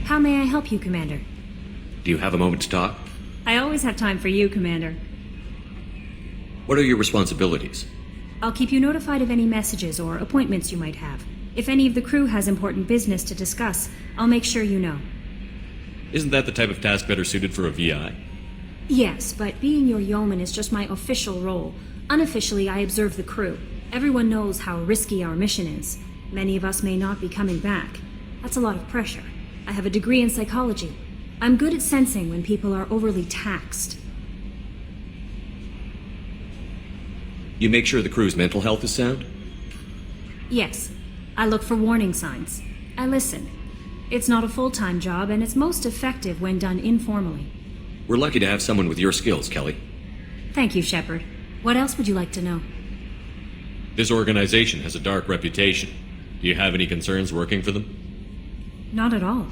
How may I help you, Commander? Do you have a moment to talk? I always have time for you, Commander. What are your responsibilities? I'll keep you notified of any messages or appointments you might have. If any of the crew has important business to discuss, I'll make sure you know. Isn't that the type of task better suited for a VI? Yes, but being your yeoman is just my official role. Unofficially, I observe the crew. Everyone knows how risky our mission is. Many of us may not be coming back. That's a lot of pressure. I have a degree in psychology. I'm good at sensing when people are overly taxed. You make sure the crew's mental health is sound? Yes. I look for warning signs. I listen. It's not a full-time job, and it's most effective when done informally. We're lucky to have someone with your skills, Kelly. Thank you, Shepard. What else would you like to know? This organization has a dark reputation. Do you have any concerns working for them? Not at all.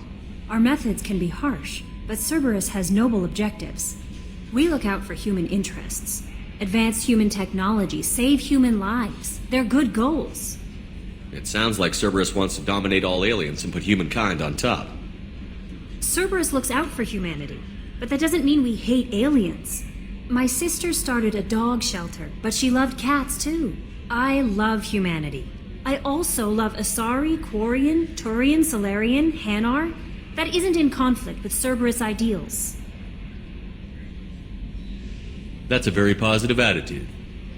Our methods can be harsh, but Cerberus has noble objectives. We look out for human interests. Advance human technology, save human lives. They're good goals. It sounds like Cerberus wants to dominate all aliens and put humankind on top. Cerberus looks out for humanity, but that doesn't mean we hate aliens. My sister started a dog shelter, but she loved cats too. I love humanity. I also love Asari, Quarian, Turian, Solarian, Hanar. That isn't in conflict with Cerberus ideals. That's a very positive attitude.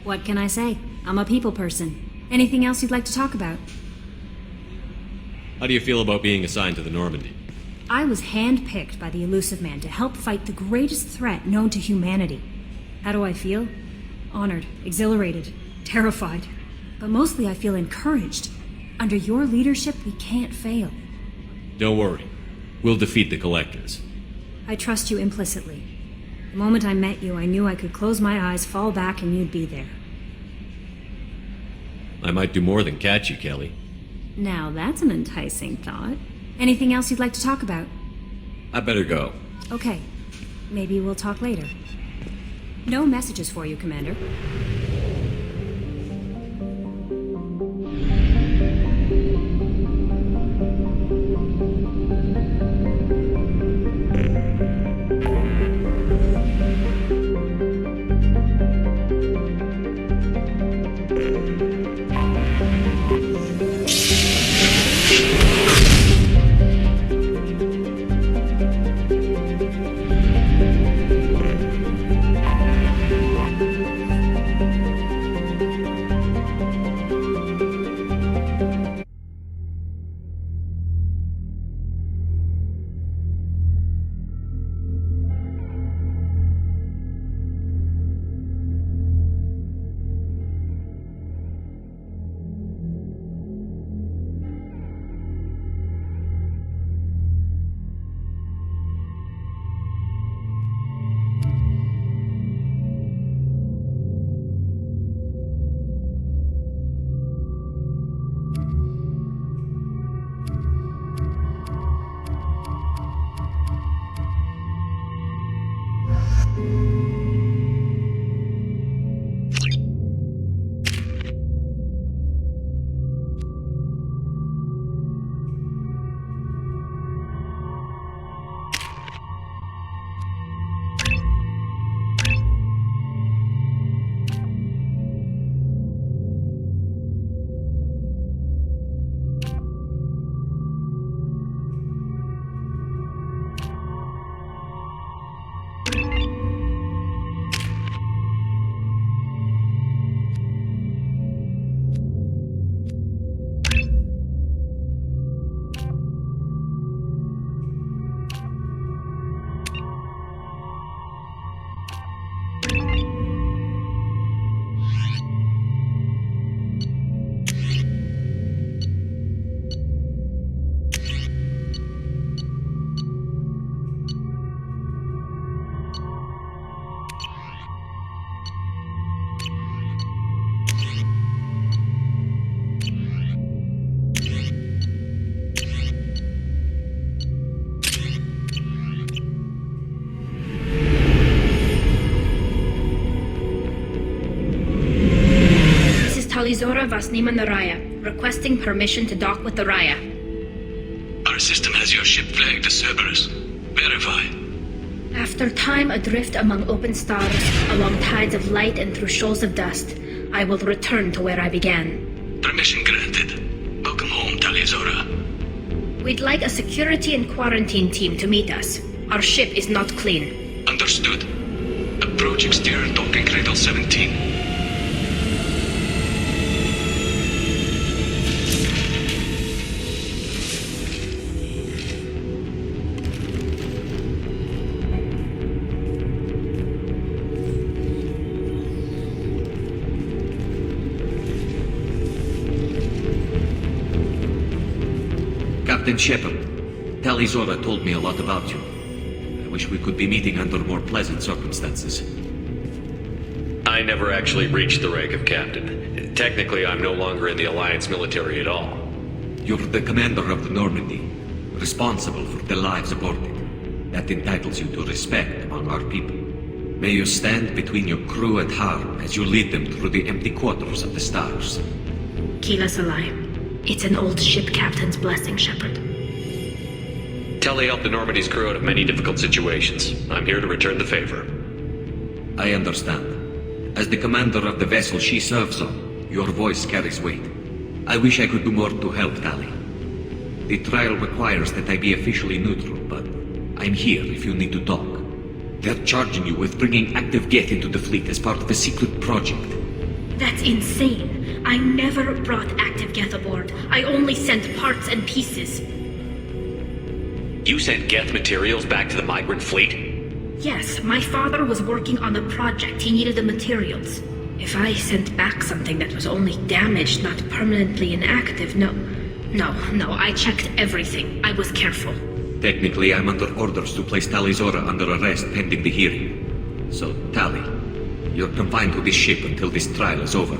What can I say? I'm a people person. Anything else you'd like to talk about? How do you feel about being assigned to the Normandy? I was handpicked by the Elusive Man to help fight the greatest threat known to humanity. How do I feel? Honored, exhilarated, terrified. But mostly I feel encouraged. Under your leadership, we can't fail. Don't worry. We'll defeat the Collectors. I trust you implicitly. The moment I met you, I knew I could close my eyes, fall back, and you'd be there. I might do more than catch you, Kelly. Now that's an enticing thought. Anything else you'd like to talk about? I better go. Okay. Maybe we'll talk later. No messages for you, Commander. Talizora Vasnima Naraya, requesting permission to dock with the Raya. Our system has your ship flagged as Cerberus. Verify. After time adrift among open stars, along tides of light and through shoals of dust, I will return to where I began. Permission granted. Welcome home, Tali'Zorah. We'd like a security and quarantine team to meet us. Our ship is not clean. Understood. Approach exterior docking cradle 17. Captain Shepard, Tali'Zorah told me a lot about you. I wish we could be meeting under more pleasant circumstances. I never actually reached the rank of captain. Technically, I'm no longer in the Alliance military at all. You're the commander of the Normandy, responsible for the lives aborted. That entitles you to respect among our people. May you stand between your crew and harm as you lead them through the empty quarters of the stars. Keep us alive. It's an old ship captain's blessing, Shepard. Telly helped the Normandy's crew out of many difficult situations. I'm here to return the favor. I understand. As the commander of the vessel she serves on, your voice carries weight. I wish I could do more to help Tali. The trial requires that I be officially neutral, but I'm here if you need to talk. They're charging you with bringing active Geth into the fleet as part of a secret project. That's insane. I never brought active Geth aboard. I only sent parts and pieces. You sent Geth materials back to the migrant fleet? Yes, my father was working on a project. He needed the materials. If I sent back something that was only damaged, not permanently inactive, no, I checked everything. I was careful. Technically, I'm under orders to place Tali'Zorah under arrest pending the hearing. So, Tali, you're confined to this ship until this trial is over.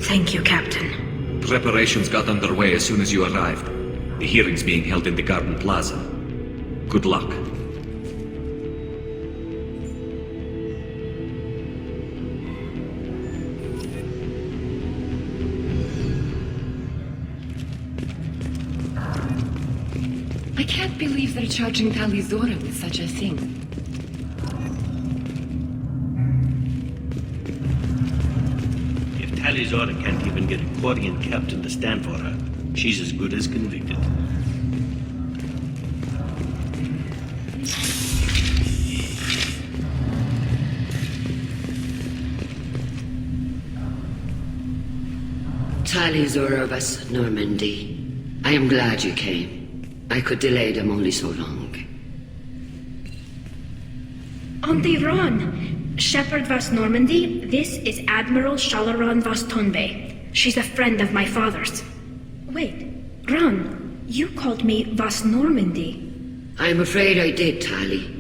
Thank you, Captain. Preparations got underway as soon as you arrived. The hearing's being held in the Garden Plaza. Good luck. I can't believe they're charging Tali'Zorah with such a thing. If Tali'Zorah can't even get a Quarian captain to stand for her, she's as good as convicted. Tali'Zorah of us, Normandy. I am glad you came. I could delay them only so long. On the run! Shepard Vas Normandy, this is Admiral Shalaran Vas Tonbe. She's a friend of my father's. Wait, Ron, you called me Vas Normandy. I'm afraid I did, Tali.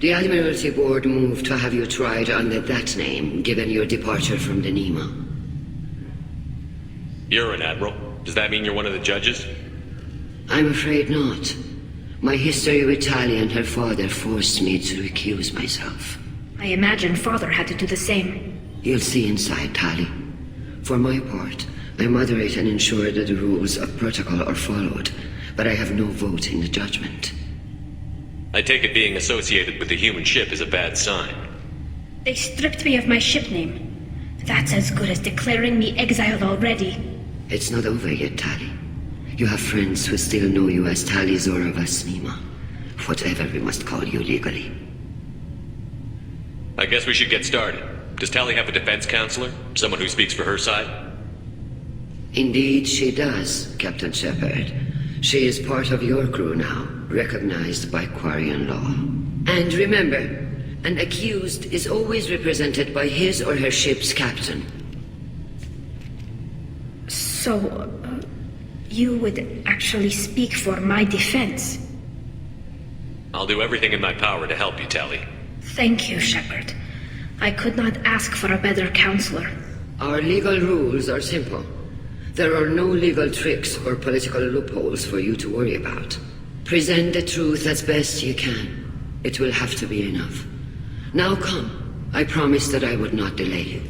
The Admiralty Board moved to have you tried under that name, given your departure from the Nema. You're an admiral. Does that mean you're one of the judges? I'm afraid not. My history with Tali and her father forced me to recuse myself. I imagine father had to do the same. You'll see inside, Tali. For my part, I moderate and ensure that the rules of protocol are followed, but I have no vote in the judgment. I take it being associated with the human ship is a bad sign. They stripped me of my ship name. That's as good as declaring me exiled already. It's not over yet, Tali. You have friends who still know you as Tali'Zorah Vas Nema, whatever we must call you legally. I guess we should get started. Does Tali have a defense counselor? Someone who speaks for her side? Indeed, she does, Captain Shepard. She is part of your crew now, recognized by Quarian law. And remember, an accused is always represented by his or her ship's captain. So, you would actually speak for my defense? I'll do everything in my power to help you, Tali. Thank you, Shepard. I could not ask for a better counselor. Our legal rules are simple. There are no legal tricks or political loopholes for you to worry about. Present the truth as best you can. It will have to be enough. Now come. I promised that I would not delay you.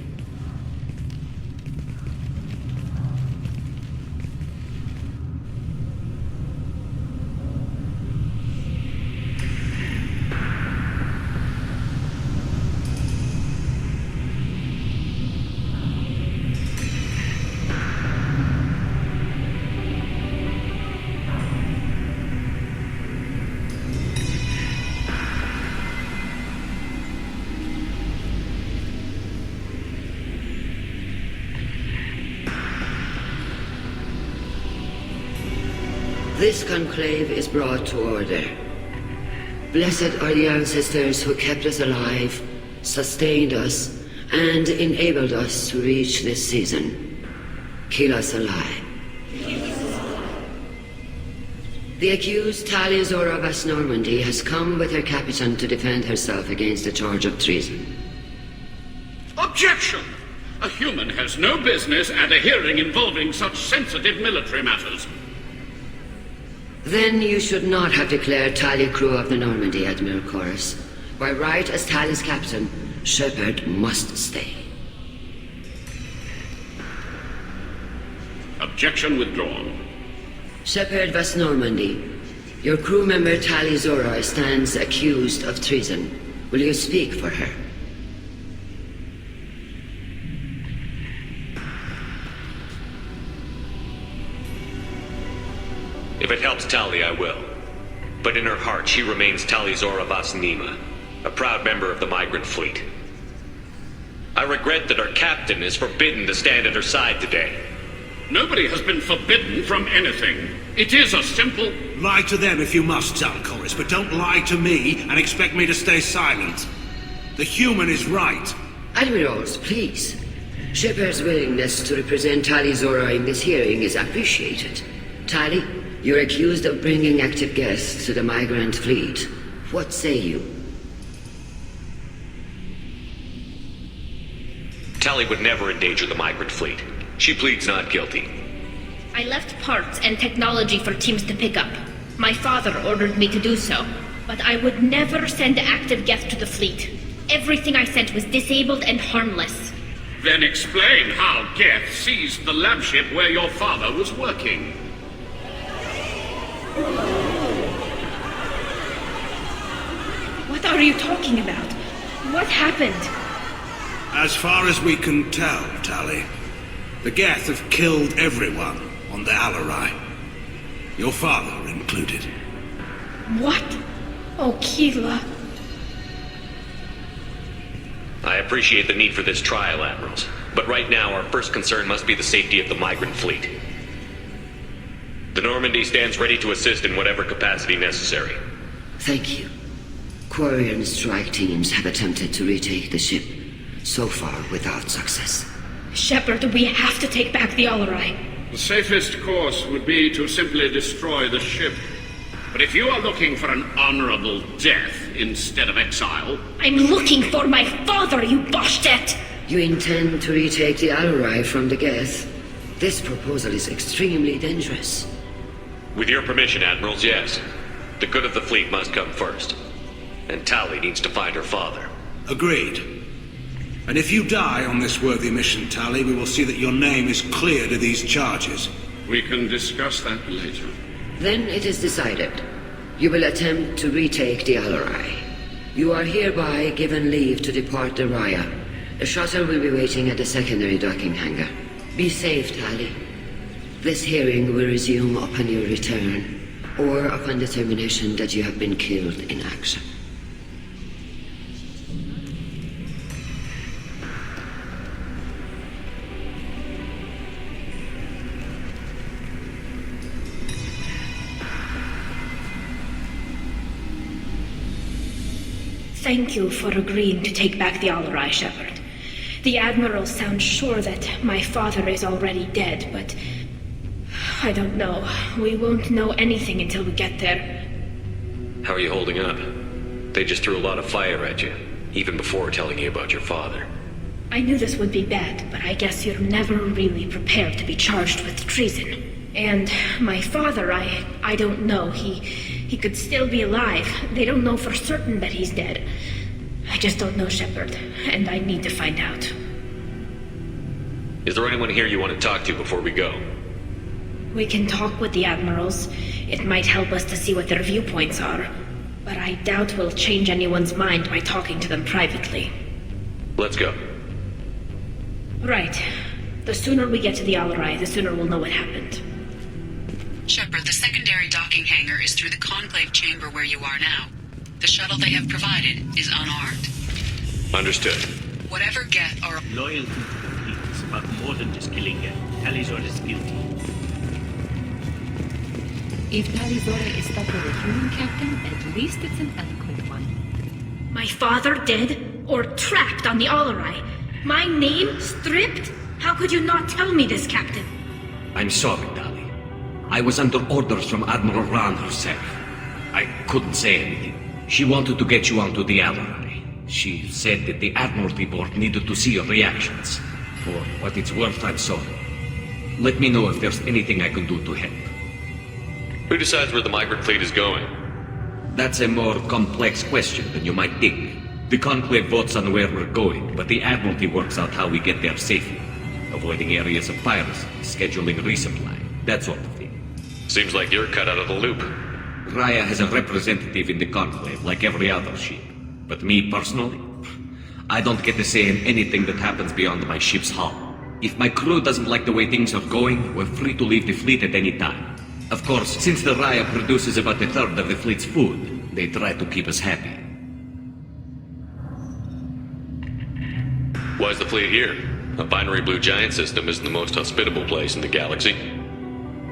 This conclave is brought to order. Blessed are the ancestors who kept us alive, sustained us, and enabled us to reach this season. Kill us alive. The accused Talia Zora of Normandy has come with her captain to defend herself against a charge of treason. Objection! A human has no business at a hearing involving such sensitive military matters. Then you should not have declared Talia crew of the Normandy, Admiral Chorus. By right as Talia's captain, Shepard must stay. Objection withdrawn. Shepard Vas Normandy, your crew member Talia Zora stands accused of treason. Will you speak for her? If it helps Tali, I will. But in her heart, she remains Tali Zora Vas Nima, a proud member of the migrant fleet. I regret that our captain is forbidden to stand at her side today. Nobody has been forbidden from anything. It is a simple... Lie to them if you must, Zalcoris, but don't lie to me and expect me to stay silent. The human is right. Admirals, please. Shepard's willingness to represent Talia Zora in this hearing is appreciated. Tali, you're accused of bringing active guests to the migrant fleet. What say you? Tali would never endanger the migrant fleet. She pleads not guilty. I left parts and technology for teams to pick up. My father ordered me to do so, but I would never send active guests to the fleet. Everything I sent was disabled and harmless. Then explain how Geth seized the lab ship where your father was working. What are you talking about? What happened? As far as we can tell, Tali, the Geth have killed everyone on the Alarai. Your father included. What? Oh, Keela. I appreciate the need for this trial, Admirals. But right now, our first concern must be the safety of the migrant fleet. The Normandy stands ready to assist in whatever capacity necessary. Thank you. Quarian strike teams have attempted to retake the ship, so far without success. Shepard, we have to take back the Alarai. The safest course would be to simply destroy the ship. But if you are looking for an honorable death instead of exile... I'm looking for my father, you bastet! You intend to retake the Alarai from the Geth? This proposal is extremely dangerous. With your permission, Admirals, yes. The good of the fleet must come first. And Tali needs to find her father. Agreed. And if you die on this worthy mission, Tali, we will see that your name is cleared of these charges. We can discuss that later. Then it is decided. You will attempt to retake the Alarai. You are hereby given leave to depart the Raya. A shuttle will be waiting at the secondary docking hangar. Be safe, Tali. This hearing will resume upon your return, or upon determination that you have been killed in action. Thank you for agreeing to take back the Alarai, Shepard. The Admiral sounds sure that my father is already dead, but... I don't know. We won't know anything until we get there. How are you holding up? They just threw a lot of fire at you, even before telling you about your father. I knew this would be bad, but I guess you're never really prepared to be charged with treason. And my father, I don't know. He could still be alive. They don't know for certain that he's dead. I just don't know, Shepard, and I need to find out. Is there anyone here you want to talk to before we go? We can talk with the Admirals. It might help us to see what their viewpoints are. But I doubt we'll change anyone's mind by talking to them privately. Let's go. Right. The sooner we get to the Alarai, the sooner we'll know what happened. Shepard, the secondary docking hangar is through the conclave chamber where you are now. The shuttle they have provided is unarmed. Understood. Whatever Geth are... Loyalty to the fleet is about more than just killing Geth. Tali's is guilty. If Talizora is stuck with a human captain, at least it's an eloquent one. My father dead? Or trapped on the Alarai? My name stripped? How could you not tell me this, Captain? I'm sorry, Tali. I was under orders from Admiral Ran herself. I couldn't say anything. She wanted to get you onto the Alarai. She said that the Admiralty Board needed to see your reactions. For what it's worth, I'm sorry. Let me know if there's anything I can do to help. Who decides where the migrant fleet is going? That's a more complex question than you might think. The Conclave votes on where we're going, but the Admiralty works out how we get there safely. Avoiding areas of piracy, scheduling resupply, that sort of thing. Seems like you're cut out of the loop. Raya has a representative in the Conclave, like every other ship. But me personally, I don't get to say in anything that happens beyond my ship's hull. If my crew doesn't like the way things are going, we're free to leave the fleet at any time. Of course, since the Raya produces about a third of the fleet's food, they try to keep us happy. Why's the fleet here? A binary blue giant system isn't the most hospitable place in the galaxy.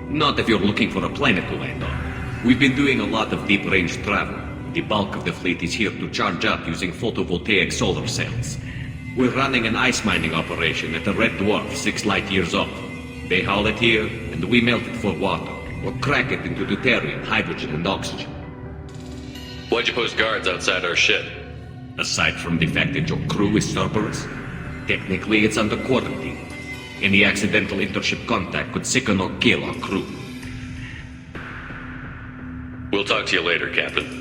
Not if you're looking for a planet to land on. We've been doing a lot of deep-range travel. The bulk of the fleet is here to charge up using photovoltaic solar cells. We're running an ice mining operation at the Red Dwarf 6 light years off. They haul it here, and we melt it for water, or crack it into deuterium, hydrogen, and oxygen. Why'd you post guards outside our ship? Aside from the fact that your crew is Cerberus, technically it's under quarantine. Any accidental intership contact could sicken or kill our crew. We'll talk to you later, Captain.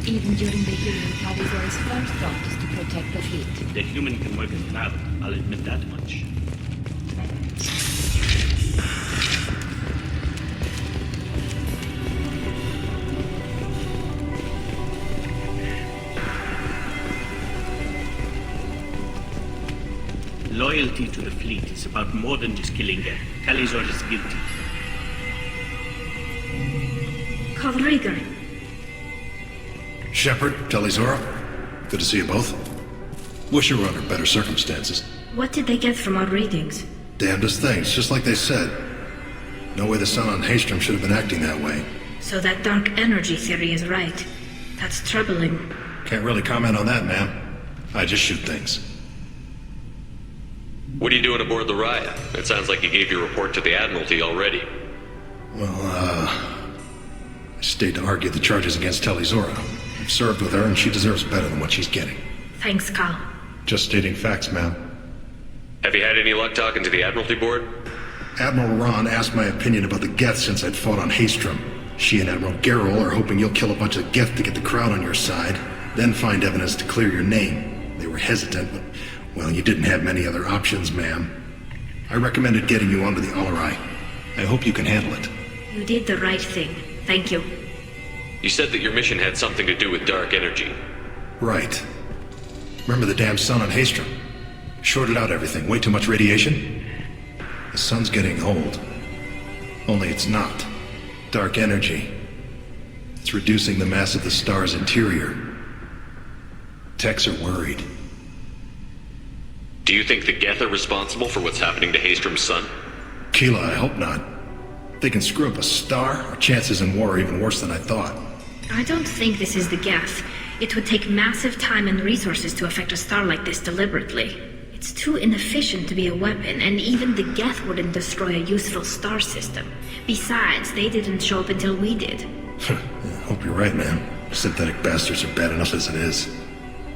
Even during the healing, Talizora's first thought is to protect the fleet. The human can work as Práve, I'll admit that much. Loyalty to the fleet is about more than just killing them. Talizora is guilty. Calriga. Shepard, Talizora, good to see you both. Wish you were under better circumstances. What did they get from our readings? Damnedest things, just like they said. No way the sun on Haystrom should have been acting that way. So that dark energy theory is right. That's troubling. Can't really comment on that, ma'am. I just shoot things. What are you doing aboard the Raya? It sounds like you gave your report to the Admiralty already. Well, I stayed to argue the charges against Talizora. I've served with her, and she deserves better than what she's getting. Thanks, Cal. Just stating facts, ma'am. Have you had any luck talking to the Admiralty Board? Admiral Ron asked my opinion about the Geth since I'd fought on Haystrom. She and Admiral Gerrel are hoping you'll kill a bunch of Geth to get the crowd on your side, then find evidence to clear your name. They were hesitant, but, well, you didn't have many other options, ma'am. I recommended getting you onto the Alarai. I hope you can handle it. You did the right thing. Thank you. You said that your mission had something to do with dark energy. Right. Remember the damn sun on Haystrom? Shorted out everything. Way too much radiation? The sun's getting old. Only it's not. Dark energy. It's reducing the mass of the star's interior. Techs are worried. Do you think the Geth are responsible for what's happening to Haystrom's sun? Keela, I hope not. If they can screw up a star, our chances in war are even worse than I thought. I don't think this is the Geth. It would take massive time and resources to affect a star like this deliberately. It's too inefficient to be a weapon, and even the Geth wouldn't destroy a useful star system. Besides, they didn't show up until we did. I hope you're right, man. Synthetic bastards are bad enough as it is.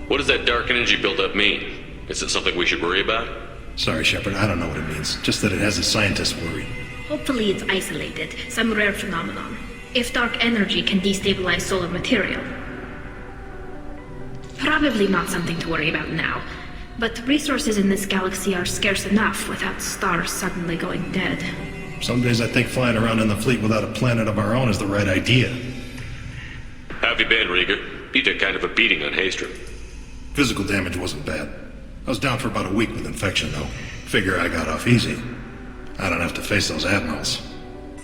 What does that dark energy buildup mean? Is it something we should worry about? Sorry, Shepard, I don't know what it means. Just that it has the scientists worried. Hopefully it's isolated, some rare phenomenon. If dark energy can destabilize solar material. Probably not something to worry about now. But resources in this galaxy are scarce enough without stars suddenly going dead. Some days I think flying around in the fleet without a planet of our own is the right idea. How have you been, Rieger? You took kind of a beating on Haystrom. Physical damage wasn't bad. I was down for about a week with infection, though. Figure I got off easy. I don't have to face those admirals.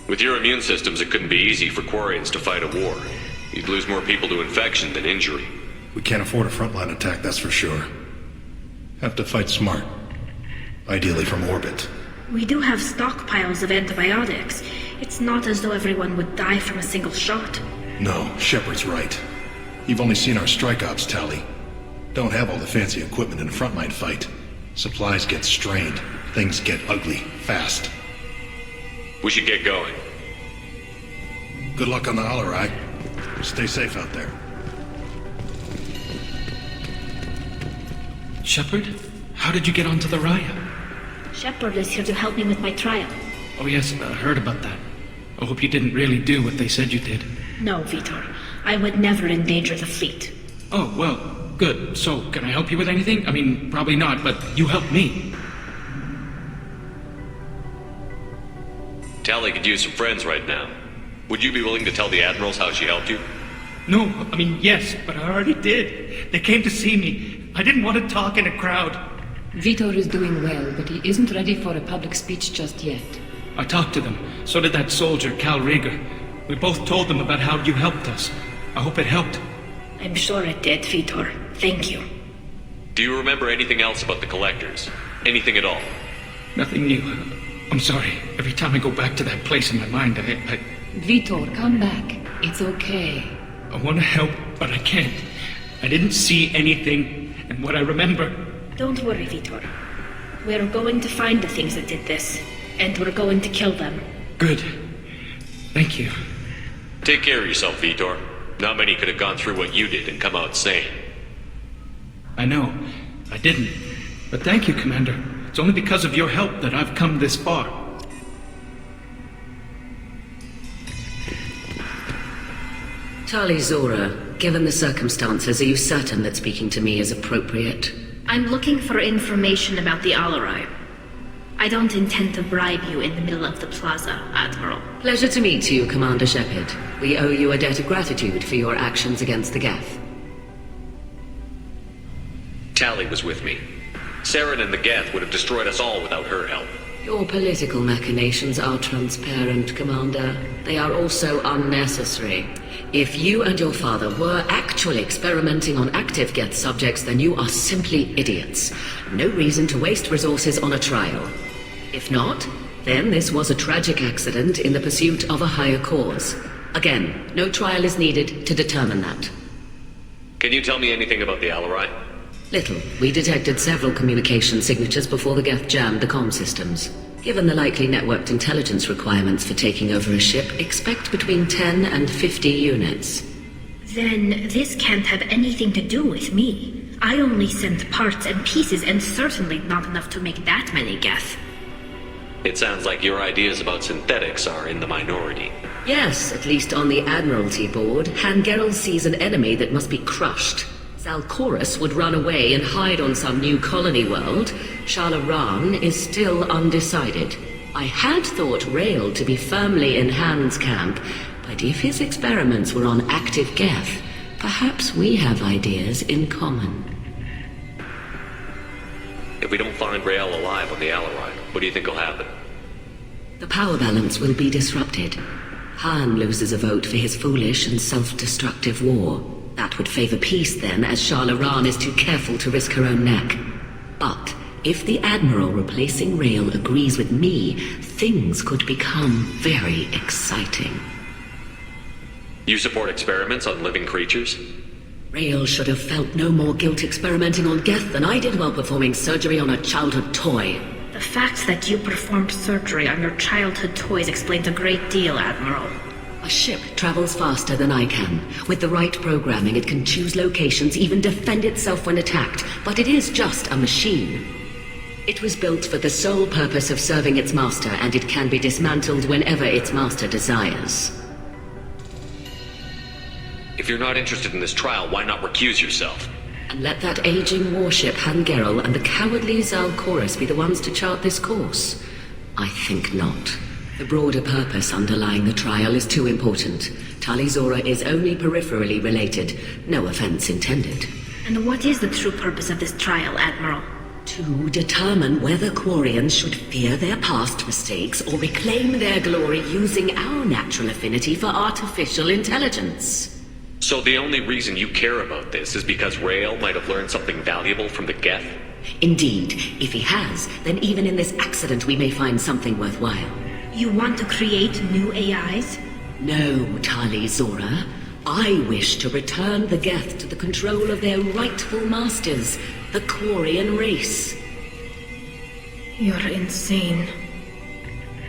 With your immune systems, it couldn't be easy for Quarians to fight a war. You'd lose more people to infection than injury. We can't afford a frontline attack, that's for sure. Have to fight smart. Ideally from orbit. We do have stockpiles of antibiotics. It's not as though everyone would die from a single shot. No, Shepard's right. You've only seen our strike ops, Tally. Don't have all the fancy equipment in a frontline fight. Supplies get strained. Things get ugly, fast. We should get going. Good luck on the Alarai. Stay safe out there. Shepard? How did you get onto the Raya? Shepard is here to help me with my trial. Oh yes, I heard about that. I hope you didn't really do what they said you did. No, Vitor. I would never endanger the fleet. Oh, well, good. So, can I help you with anything? I mean, probably not, but you helped me. Tally could use some friends right now. Would you be willing to tell the admirals how she helped you? No, I mean, yes, but I already did. They came to see me. I didn't want to talk in a crowd. Vitor is doing well, but he isn't ready for a public speech just yet. I talked to them. So did that soldier, Cal Rieger. We both told them about how you helped us. I hope it helped. I'm sure it did, Vitor. Thank you. Do you remember anything else about the collectors? Anything at all? Nothing new. I'm sorry. Every time I go back to that place in my mind, I... Vitor, come back. It's okay. I want to help, but I can't. I didn't see anything, and what I remember... Don't worry, Vitor. We're going to find the things that did this, and we're going to kill them. Good. Thank you. Take care of yourself, Vitor. Not many could have gone through what you did and come out sane. I know. I didn't. But thank you, Commander. It's only because of your help that I've come this far. Tali Zora, given the circumstances, are you certain that speaking to me is appropriate? I'm looking for information about the Alarai. I don't intend to bribe you in the middle of the plaza, Admiral. Pleasure to meet you, Commander Shepard. We owe you a debt of gratitude for your actions against the Geth. Tally was with me. Saren and the Geth would have destroyed us all without her help. Your political machinations are transparent, Commander. They are also unnecessary. If you and your father were actually experimenting on active Geth subjects, then you are simply idiots. No reason to waste resources on a trial. If not, then this was a tragic accident in the pursuit of a higher cause. Again, no trial is needed to determine that. Can you tell me anything about the Alarai? Little. We detected several communication signatures before the Geth jammed the comm systems. Given the likely networked intelligence requirements for taking over a ship, expect between 10 and 50 units. Then this can't have anything to do with me. I only sent parts and pieces, and certainly not enough to make that many Geth. It sounds like your ideas about synthetics are in the minority. Yes, at least on the Admiralty board, Hangerel sees an enemy that must be crushed. Zalcorus would run away and hide on some new colony world. Shalaran is still undecided. I had thought Rael to be firmly in Han's camp, but if his experiments were on active Geth, perhaps we have ideas in common. If we don't find Rael alive on the Alarai, what do you think will happen? The power balance will be disrupted. Han loses a vote for his foolish and self-destructive war. That would favor peace then, as Shalaran is too careful to risk her own neck. But if the Admiral replacing Rael agrees with me, things could become very exciting. You support experiments on living creatures? Rael should have felt no more guilt experimenting on Geth than I did while performing surgery on a childhood toy. The fact that you performed surgery on your childhood toys explains a great deal, Admiral. A ship travels faster than I can. With the right programming, it can choose locations, even defend itself when attacked. But it is just a machine. It was built for the sole purpose of serving its master, and it can be dismantled whenever its master desires. If you're not interested in this trial, why not recuse yourself? And let that aging warship Hangerel and the cowardly Zalcorus be the ones to chart this course? I think not. The broader purpose underlying the trial is too important. Tali Zora is only peripherally related. No offense intended. And what is the true purpose of this trial, Admiral? To determine whether Quarians should fear their past mistakes or reclaim their glory using our natural affinity for artificial intelligence. So the only reason you care about this is because Rael might have learned something valuable from the Geth? Indeed. If he has, then even in this accident we may find something worthwhile. You want to create new AIs? No, Tali Zora. I wish to return the Geth to the control of their rightful masters, the Quarian race. You're insane.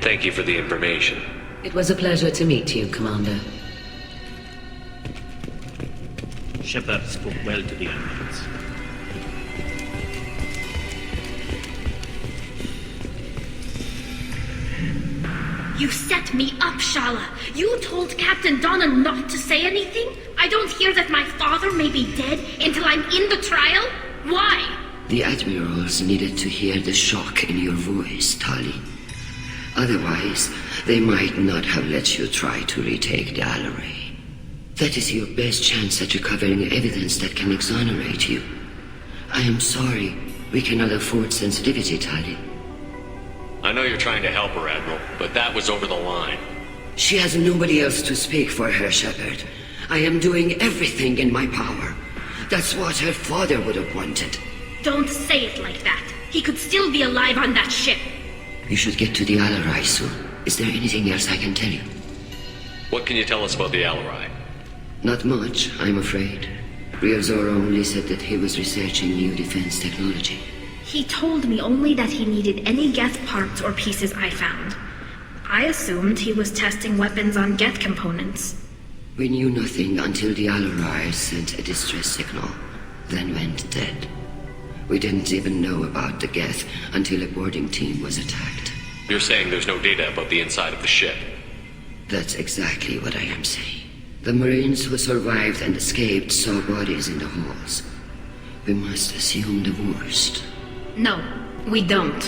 Thank you for the information. It was a pleasure to meet you, Commander. Shepard spoke well to the Admirals. You set me up, Shala. You told Captain Donna not to say anything? I don't hear that my father may be dead until I'm in the trial? Why? The Admirals needed to hear the shock in your voice, Tali. Otherwise, they might not have let you try to retake the Alaray. That is your best chance at recovering evidence that can exonerate you. I am sorry. We cannot afford sensitivity, Tali. I know you're trying to help her, Admiral, but that was over the line. She has nobody else to speak for her, Shepard. I am doing everything in my power. That's what her father would have wanted. Don't say it like that. He could still be alive on that ship. You should get to the Alaray soon. Is there anything else I can tell you? What can you tell us about the Alaray? Not much, I'm afraid. Real Zora only said that he was researching new defense technology. He told me only that he needed any Geth parts or pieces I found. I assumed he was testing weapons on Geth components. We knew nothing until the Alaray sent a distress signal, then went dead. We didn't even know about the Geth until a boarding team was attacked. You're saying there's no data about the inside of the ship? That's exactly what I am saying. The Marines who survived and escaped saw bodies in the halls. We must assume the worst. No, we don't.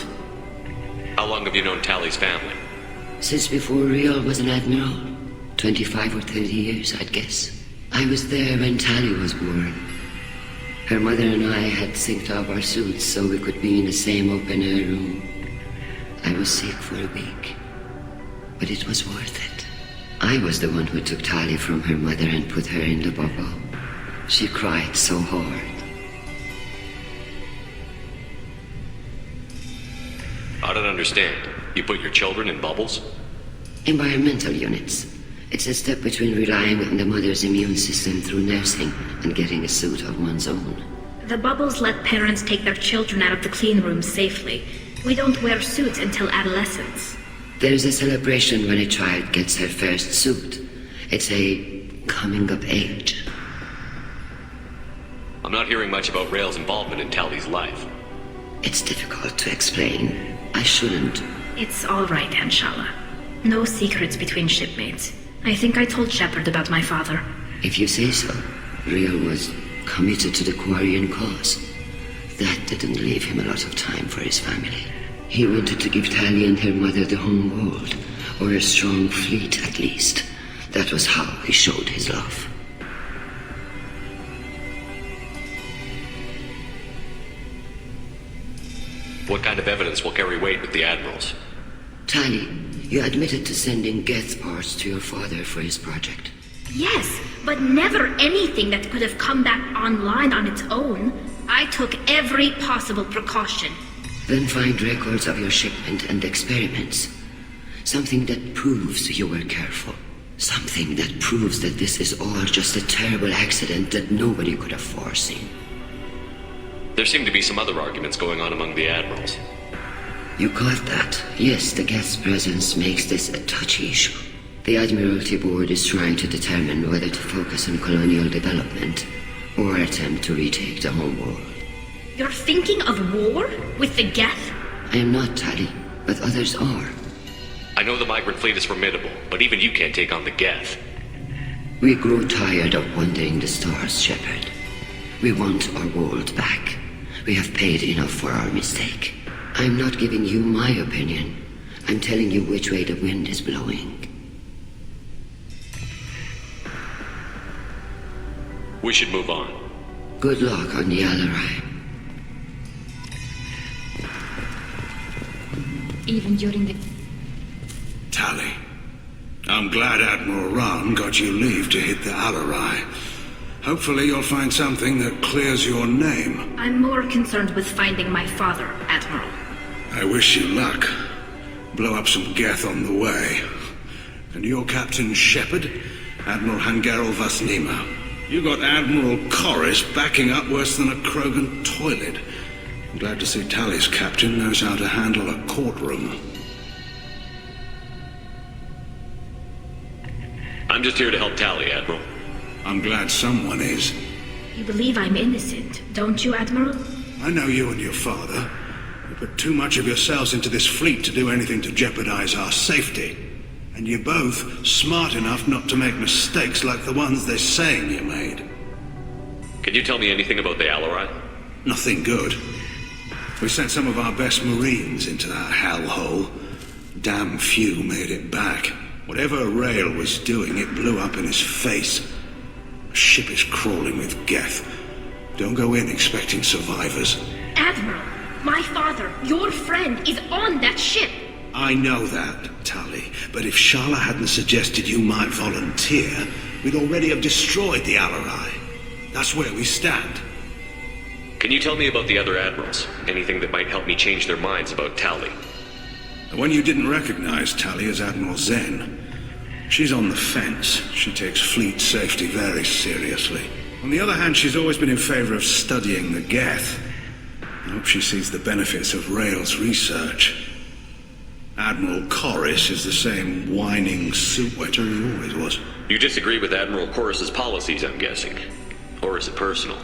How long have you known Tali's family? Since before Real was an admiral. 25 or 30 years, I'd guess. I was there when Tali was born. Her mother and I had synced up our suits so we could be in the same open-air room. I was sick for a week, but it was worth it. I was the one who took Tali from her mother and put her in the bubble. She cried so hard. I don't understand. You put your children in bubbles? Environmental units. It's a step between relying on the mother's immune system through nursing and getting a suit of one's own. The bubbles let parents take their children out of the clean rooms safely. We don't wear suits until adolescence. There's a celebration when a child gets her first suit. It's a coming of age. I'm not hearing much about Rael's involvement in Tali's life. It's difficult to explain. I shouldn't. It's all right, Anshala. No secrets between shipmates. I think I told Shepard about my father. If you say so. Rael was committed to the Quarian cause. That didn't leave him a lot of time for his family. He wanted to give Tali and her mother the home world, or a strong fleet at least. That was how he showed his love. What kind of evidence will carry weight with the Admirals? Tali, you admitted to sending Geth parts to your father for his project. Yes, but never anything that could have come back online on its own. I took every possible precaution. Then find records of your shipment and experiments. Something that proves you were careful. Something that proves that this is all just a terrible accident that nobody could have foreseen. There seem to be some other arguments going on among the Admirals. You caught that? Yes, the Geth's presence makes this a touchy issue. The Admiralty Board is trying to determine whether to focus on colonial development or attempt to retake the home world. You're thinking of war? With the Geth? I am not, Tali, but others are. I know the migrant fleet is formidable, but even you can't take on the Geth. We grow tired of wandering the stars, Shepard. We want our world back. We have paid enough for our mistake. I'm not giving you my opinion. I'm telling you which way the wind is blowing. We should move on. Good luck on the Alaray. Even during the... Tali, I'm glad Admiral Rahn got you leave to hit the Alaray. Hopefully you'll find something that clears your name. I'm more concerned with finding my father, Admiral. I wish you luck. Blow up some Geth on the way. And your Captain Shepard, Admiral Hangerel Vasnima. You got Admiral Corris backing up worse than a Krogan toilet. I'm glad to see Tally's captain knows how to handle a courtroom. I'm just here to help Tally, Admiral. I'm glad someone is. You believe I'm innocent, don't you, Admiral? I know you and your father. You put too much of yourselves into this fleet to do anything to jeopardize our safety. And you're both smart enough not to make mistakes like the ones they're saying you made. Can you tell me anything about the Alarai? Nothing good. We sent some of our best Marines into that hellhole. Damn few made it back. Whatever Rail was doing, it blew up in his face. The ship is crawling with Geth. Don't go in expecting survivors. Admiral, my father, your friend, is on that ship. I know that, Tally, but if Shala hadn't suggested you might volunteer, we'd already have destroyed the Alarai. That's where we stand. Can you tell me about the other admirals? Anything that might help me change their minds about Tally? The one you didn't recognize, Tally, is Admiral Zen. She's on the fence. She takes fleet safety very seriously. On the other hand, she's always been in favor of studying the Geth. I hope she sees the benefits of Rail's research. Admiral Corris is the same whining soup wetter he always was. You disagree with Admiral Corris's policies, I'm guessing. Or is it personal?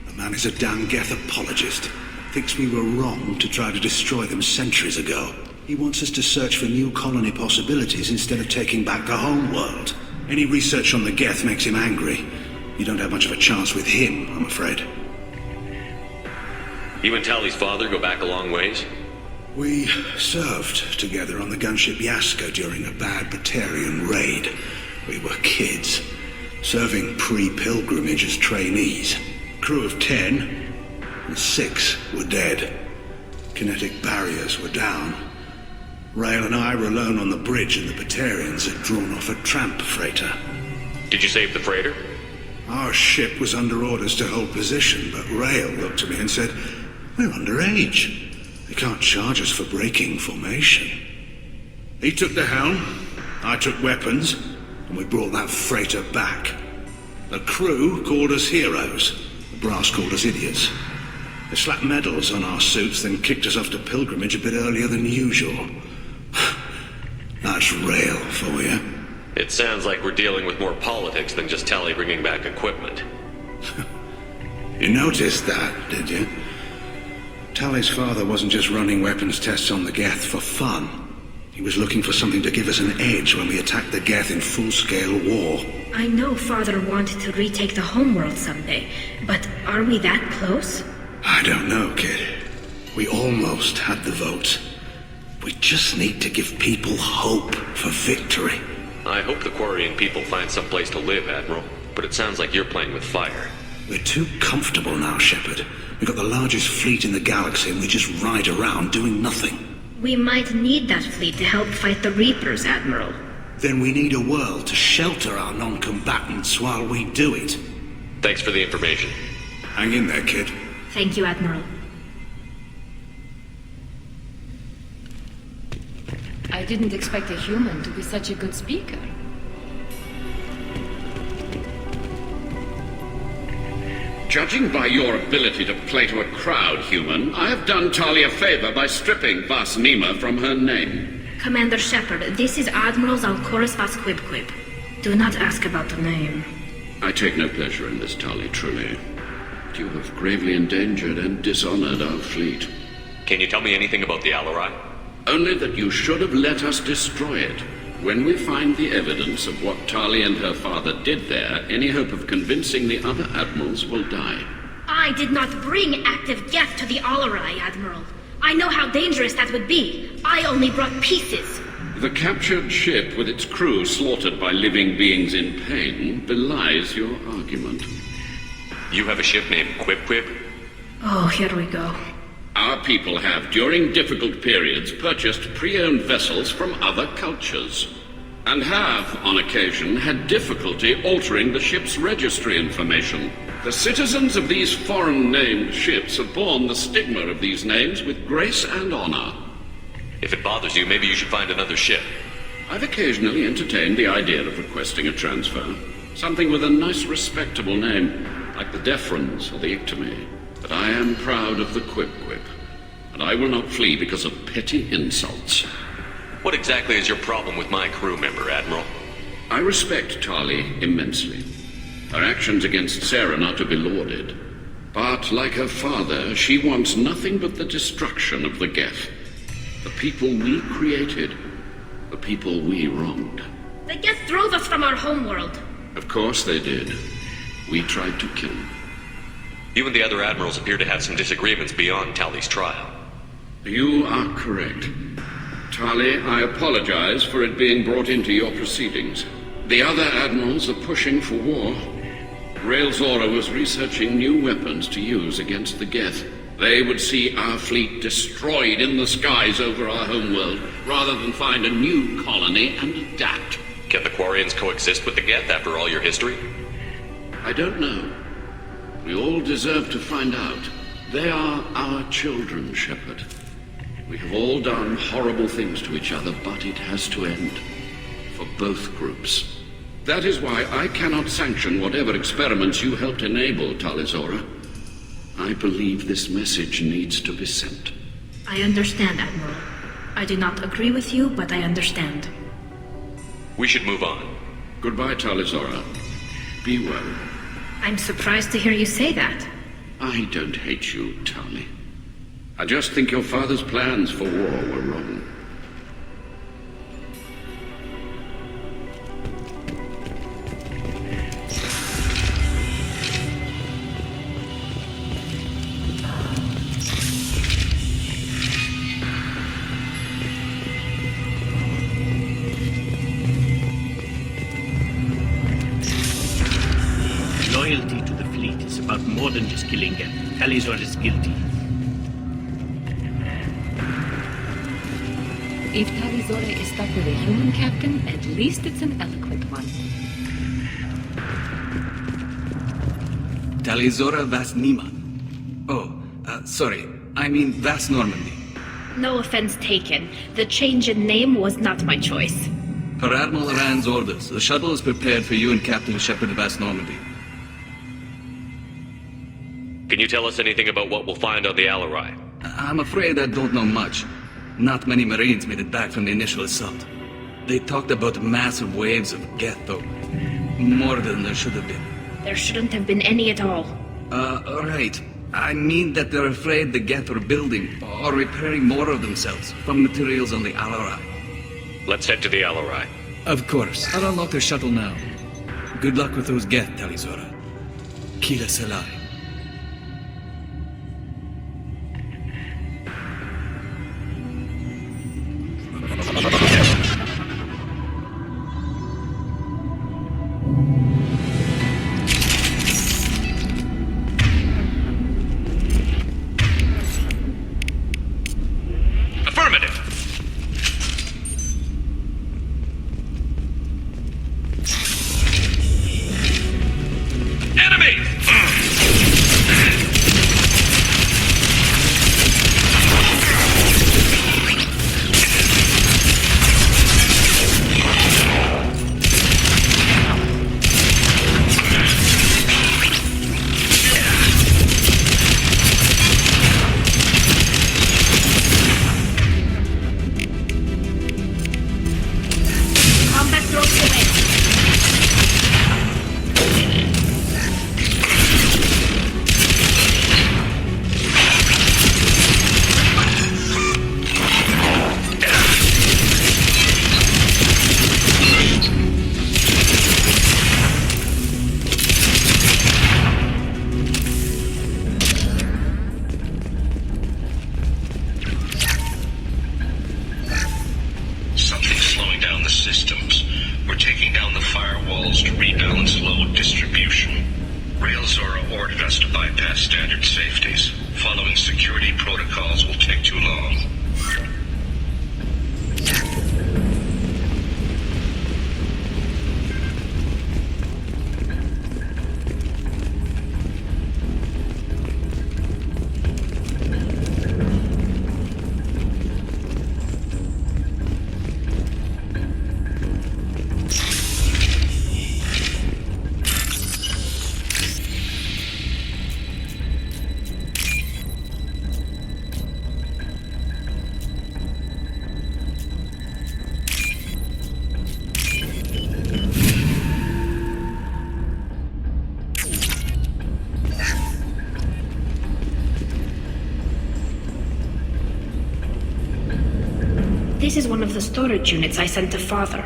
The man is a damn Geth apologist. Thinks we were wrong to try to destroy them centuries ago. He wants us to search for new colony possibilities instead of taking back the home world. Any research on the Geth makes him angry. You don't have much of a chance with him, I'm afraid. You and Tally's father go back a long ways? We served together on the gunship Yaska during a bad Batarian raid. We were kids, serving pre-pilgrimage as trainees. Crew of 10, and 6 were dead. Kinetic barriers were down. Rail and I were alone on the bridge, and the Batarians had drawn off a tramp freighter. Did you save the freighter? Our ship was under orders to hold position, but Rail looked at me and said, "We're underage. They can't charge us for breaking formation." He took the helm, I took weapons, and we brought that freighter back. The crew called us heroes. The brass called us idiots. They slapped medals on our suits, then kicked us off to pilgrimage a bit earlier than usual. That's Rail for you. It sounds like we're dealing with more politics than just Tally bringing back equipment. You noticed that, did you? Tally's father wasn't just running weapons tests on the Geth for fun. He was looking for something to give us an edge when we attacked the Geth in full-scale war. I know Father wanted to retake the homeworld someday, but are we that close? I don't know, kid. We almost had the vote. We just need to give people hope for victory. I hope the Quarian people find some place to live, Admiral, but it sounds like you're playing with fire. We're too comfortable now, Shepard. We've got the largest fleet in the galaxy and we just ride around doing nothing. We might need that fleet to help fight the Reapers, Admiral. Then we need a world to shelter our non-combatants while we do it. Thanks for the information. Hang in there, kid. Thank you, Admiral. I didn't expect a human to be such a good speaker. Judging by your ability to play to a crowd, human, I have done Tali a favor by stripping Vasnima from her name. Commander Shepard, this is Admiral Zalkoris Vasquibquib. Do not ask about the name. I take no pleasure in this, Tali, truly. You have gravely endangered and dishonored our fleet. Can you tell me anything about the Alarai? Only that you should have let us destroy it. When we find the evidence of what Tali and her father did there, any hope of convincing the other admirals will die. I did not bring active Geth to the Alarai, Admiral. I know how dangerous that would be. I only brought pieces. The captured ship with its crew slaughtered by living beings in pain belies your argument. You have a ship named Quib? Oh, here we go. Our people have, during difficult periods, purchased pre-owned vessels from other cultures. And have, on occasion, had difficulty altering the ship's registry information. The citizens of these foreign-named ships have borne the stigma of these names with grace and honor. If it bothers you, maybe you should find another ship. I've occasionally entertained the idea of requesting a transfer. Something with a nice, respectable name, like the Deferens or the Ictomy. But I am proud of the Quip-Quip, and I will not flee because of petty insults. What exactly is your problem with my crew member, Admiral? I respect Tali immensely. Her actions against Sarah not to be lauded. But, like her father, she wants nothing but the destruction of the Geth. The people we created. The people we wronged. The Geth drove us from our homeworld. Of course they did. We tried to kill them. You and the other admirals appear to have some disagreements beyond Tali's trial. You are correct. Tali, I apologize for it being brought into your proceedings. The other admirals are pushing for war. Rael'Zora was researching new weapons to use against the Geth. They would see our fleet destroyed in the skies over our homeworld, rather than find a new colony and adapt. Can the Quarians coexist with the Geth after all your history? I don't know. We all deserve to find out. They are our children, Shepard. We have all done horrible things to each other, but it has to end. For both groups. That is why I cannot sanction whatever experiments you helped enable, Talizora. I believe this message needs to be sent. I understand, Admiral. I do not agree with you, but I understand. We should move on. Goodbye, Talizora. Be well. I'm surprised to hear you say that. I don't hate you, Tali. I just think your father's plans for war were wrong. Loyalty to the fleet is about more than just killing Geth. Talizor is guilty. If Talizora is stuck with a human captain, at least it's an eloquent one. Talizora Vas Nima. Oh, sorry. I mean Vas Normandy. No offense taken. The change in name was not my choice. Per Admiral Rand's orders, the shuttle is prepared for you and Captain Shepard Vas Normandy. Can you tell us anything about what we'll find on the Alarai? I'm afraid I don't know much. Not many Marines made it back from the initial assault. They talked about massive waves of Geth, though. More than there should have been. There shouldn't have been any at all. Right. I mean that they're afraid the Geth are building or repairing more of themselves from materials on the Alarai. Let's head to the Alarai. Of course. I'll unlock the shuttle now. Good luck with those Geth, Talizora. Kila Selai. This is one of the storage units I sent to Father.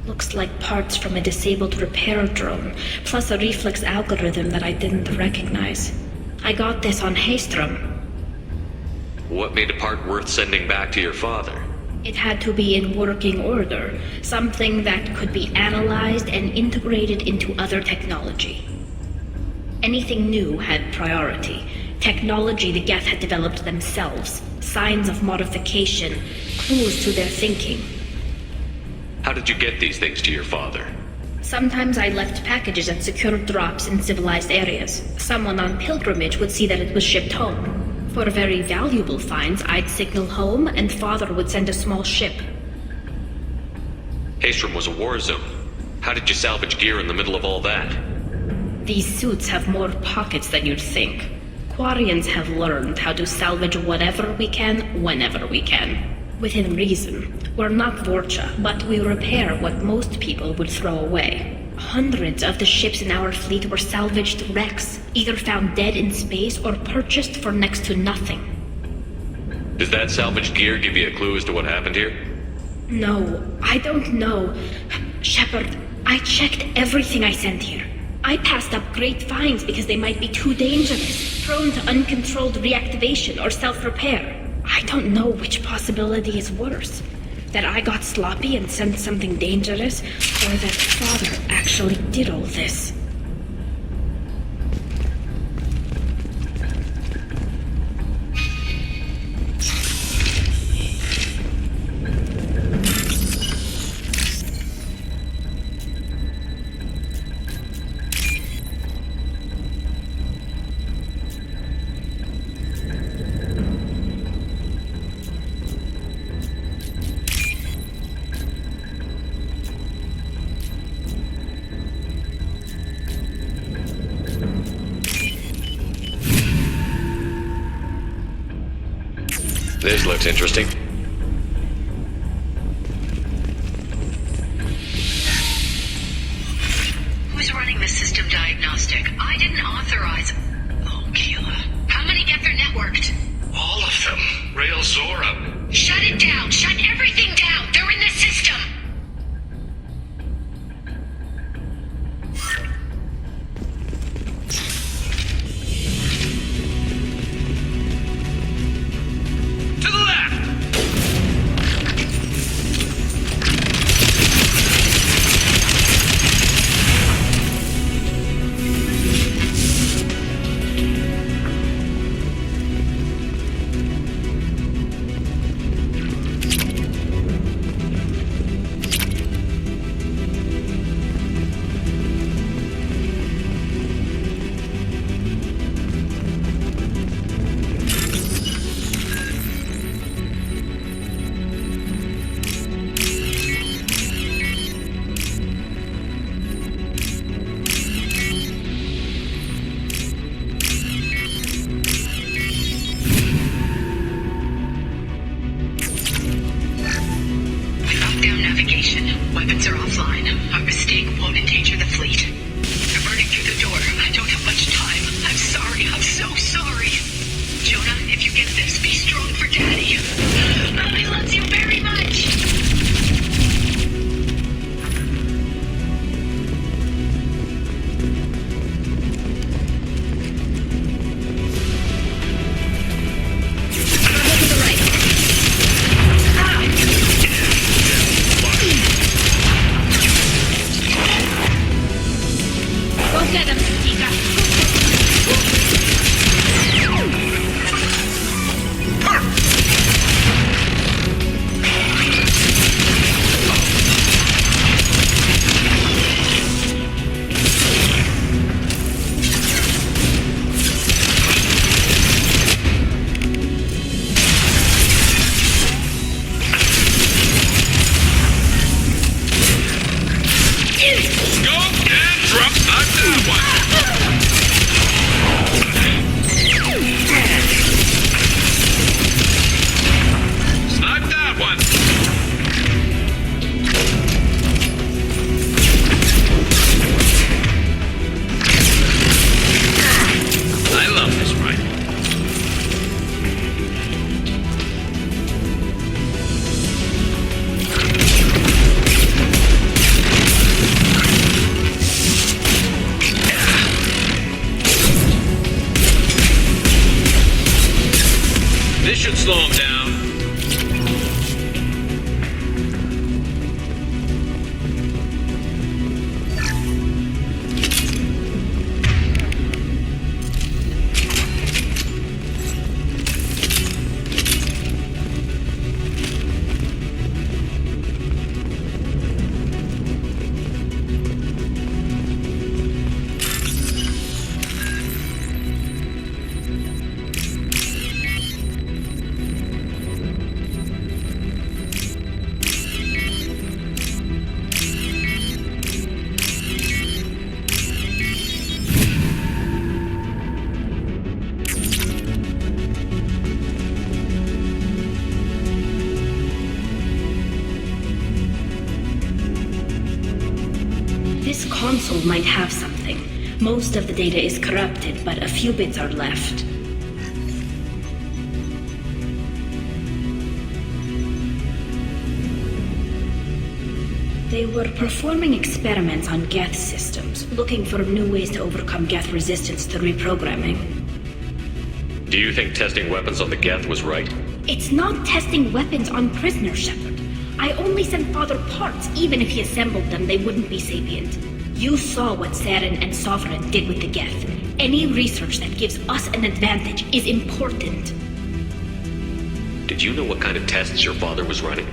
Looks like parts from a disabled repair drone, plus a reflex algorithm that I didn't recognize. I got this on Haystrom. What made a part worth sending back to your father? It had to be in working order, something that could be analyzed and integrated into other technology. Anything new had priority. Technology the Geth had developed themselves, signs of modification, clues to their thinking. How did you get these things to your father? Sometimes I left packages at secure drops in civilized areas. Someone on pilgrimage would see that it was shipped home. For very valuable finds, I'd signal home and Father would send a small ship. Haystrom was a war zone. How did you salvage gear in the middle of all that? These suits have more pockets than you'd think. Quarians have learned how to salvage whatever we can, whenever we can. Within reason. We're not Vorcha, but we repair what most people would throw away. Hundreds of the ships in our fleet were salvaged wrecks, either found dead in space or purchased for next to nothing. Does that salvaged gear give you a clue as to what happened here? No, I don't know. Shepard, I checked everything I sent here. I passed up great finds because they might be too dangerous, prone to uncontrolled reactivation or self-repair. I don't know which possibility is worse. That I got sloppy and sent something dangerous, or that Father actually did all this. This looks interesting. Who's running the system diagnostic? I didn't authorize... Oh, Keela. How many Geth are networked? All of them. Rail Zora. Shut it down! Shut everything down! They're in the system! Weapons are offline. Our mistake won't endanger the fleet. They're burning through the door. I don't have much time. I'm sorry. I'm so sorry. Jonah, if you get this, be strong for Daddy. Mommy loves you very much. This should slow him down. This console might have something. Most of the data is corrupted, but a few bits are left. They were performing experiments on Geth systems, looking for new ways to overcome Geth resistance to reprogramming. Do you think testing weapons on the Geth was right? It's not testing weapons on prisoners, Shepard. I only sent Father parts. Even if he assembled them, they wouldn't be sapient. You saw what Saren and Sovereign did with the Geth. Any research that gives us an advantage is important. Did you know what kind of tests your father was running?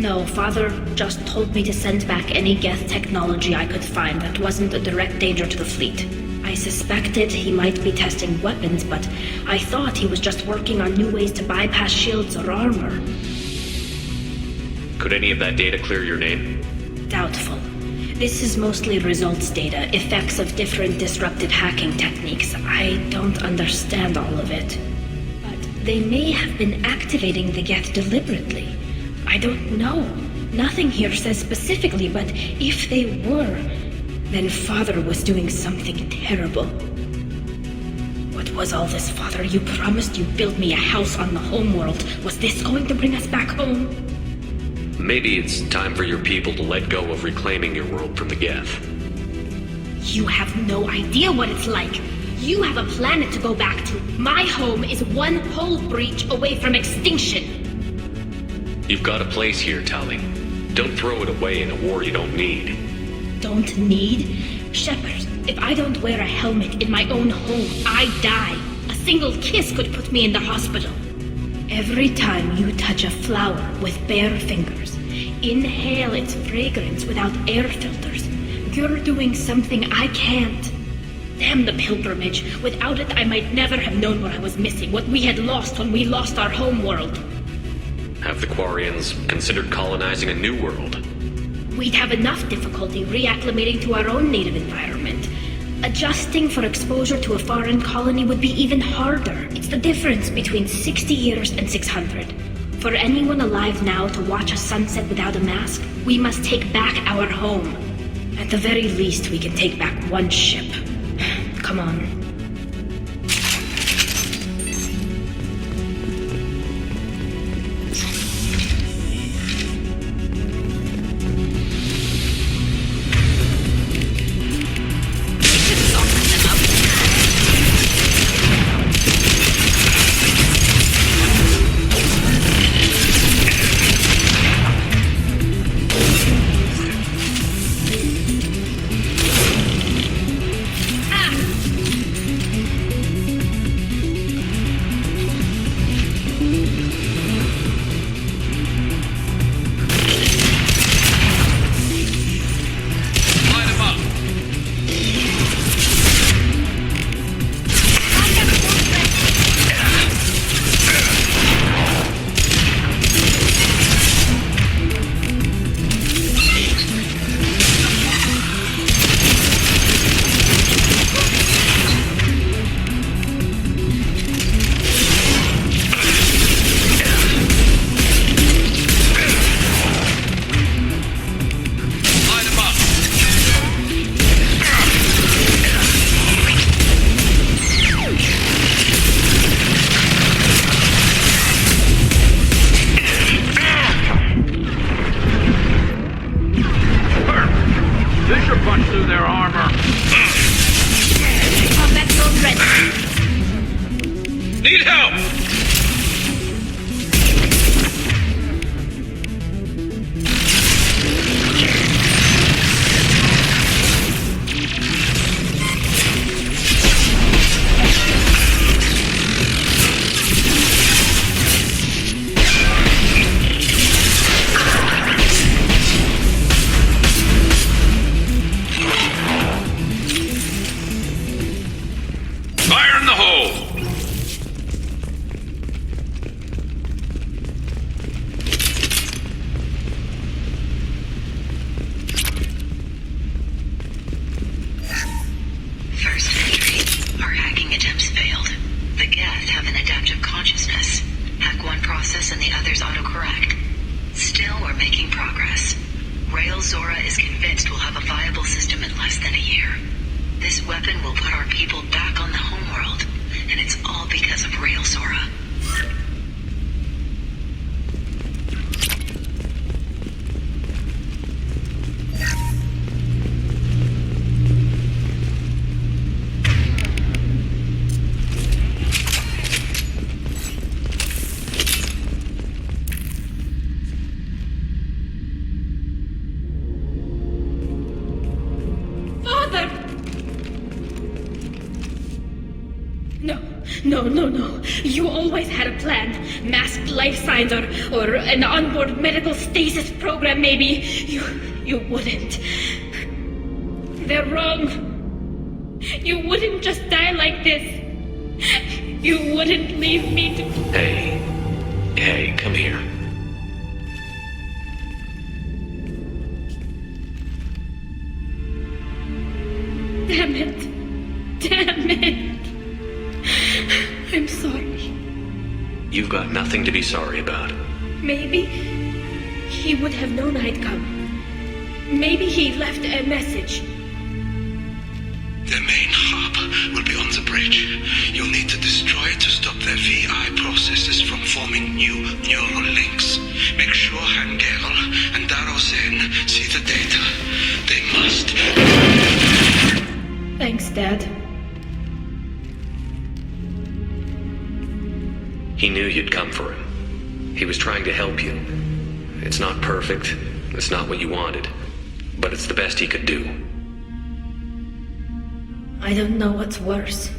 No, Father just told me to send back any Geth technology I could find that wasn't a direct danger to the fleet. I suspected he might be testing weapons, but I thought he was just working on new ways to bypass shields or armor. Could any of that data clear your name? Doubtful. This is mostly results data, effects of different disruptive hacking techniques. I don't understand all of it. But they may have been activating the Geth deliberately. I don't know. Nothing here says specifically, but if they were, then Father was doing something terrible. What was all this, Father? You promised you'd build me a house on the homeworld. Was this going to bring us back home? Maybe it's time for your people to let go of reclaiming your world from the Geth. You have no idea what it's like. You have a planet to go back to. My home is one hull breach away from extinction. You've got a place here, Tali. Don't throw it away in a war you don't need. Don't need? Shepard, if I don't wear a helmet in my own home, I die. A single kiss could put me in the hospital. Every time you touch a flower with bare fingers, inhale its fragrance without air filters, you're doing something I can't. Damn the pilgrimage. Without it, I might never have known what I was missing, what we had lost when we lost our home world. Have the Quarians considered colonizing a new world? We'd have enough difficulty reacclimating to our own native environment. Adjusting for exposure to a foreign colony would be even harder. It's the difference between 60 years and 600. For anyone alive now to watch a sunset without a mask, we must take back our home. At the very least, we can take back one ship. Come on. process and the others autocorrect. Still, we're making progress. Rail Zora is convinced we'll have a viable system in less than a year. This weapon will put our people back on the homeworld, and it's all because of Rail Zora. No. You always had a plan. Masked life signs or an onboard medical stasis program, maybe. You wouldn't. They're wrong. You wouldn't just die like this. You wouldn't leave me to... Hey, come here. Damn it. I'm sorry. You've got nothing to be sorry about. Maybe he would have known I'd come. Maybe he left a message. Their main hub will be on the bridge. You'll need to destroy it to stop their VI processes from forming new neural links. Make sure Hangel and Darozen see the data. They must. Thanks, Dad. He knew you'd come for him. He was trying to help you. It's not perfect. It's not what you wanted. But it's the best he could do. I don't know what's worse.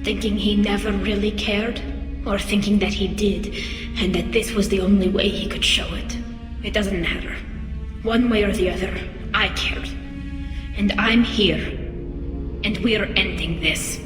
Thinking he never really cared, or thinking that he did, and that this was the only way he could show it. It doesn't matter. One way or the other, I cared. And I'm here. And we're ending this.